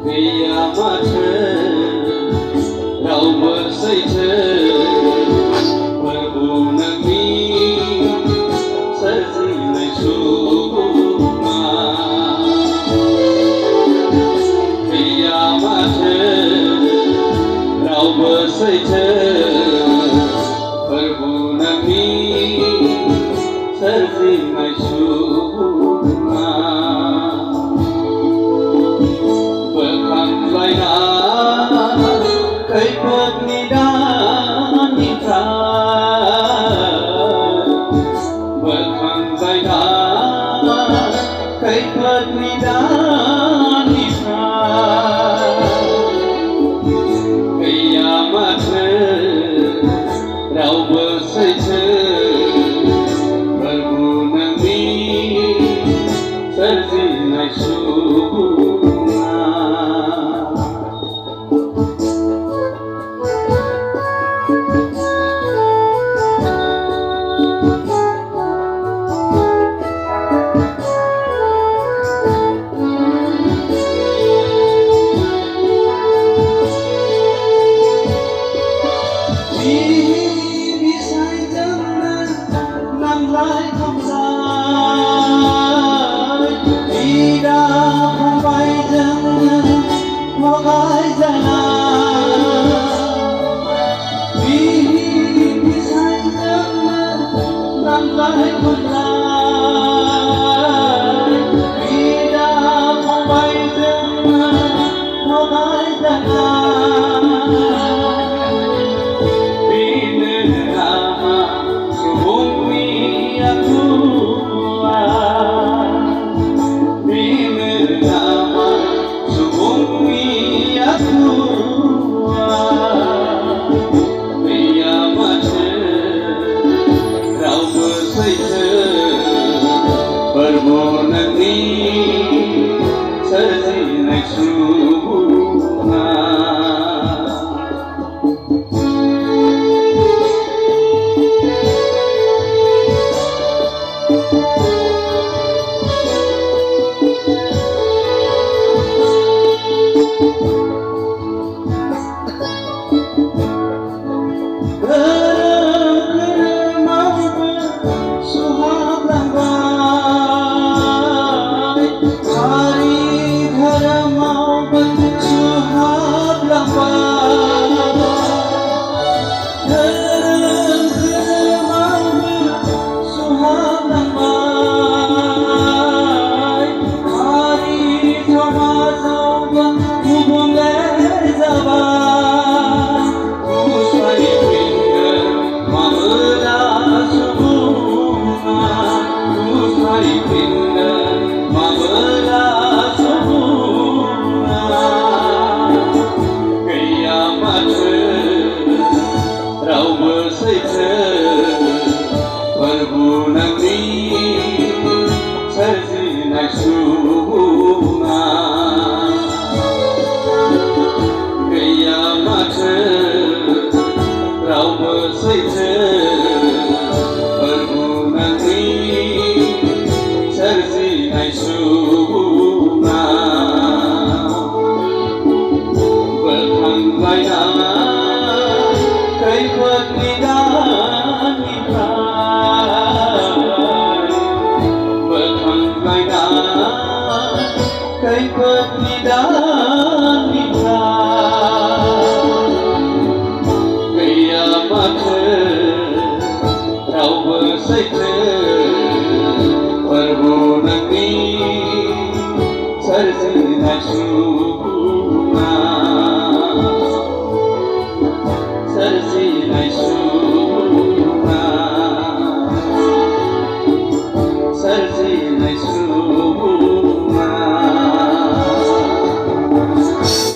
गैया माथो रावबो सैथो फोरबो नोंनि सोरजिनाय सुबुङा गैया माथो रावबो सैथो फोरबो नोंनि सोरजिनाय सुबुङा खैफोदनि दानिफ्राय बोखांबायना खैफोदनि दानिफ्राय गैया माथो रावबो सैथो फोरबो नोंनि सोरजिनाय सुबुङा फोरबो नोंनि सोरजिनाय सुबुङा रावबो सैथो फोरबो नोंनि सोरजिनाय सुबुङा गैया माथो रावबो सैथो फोरबो नोंनि सोरजिनाय सुबुङा बोखांबायना खैफोदनि दानिफ्राय बोखांबायना खैफोदनि दानिफ्राय गैया माथो रावबो सैथो फोरबो नोंनि सोरजिनाय सुबुं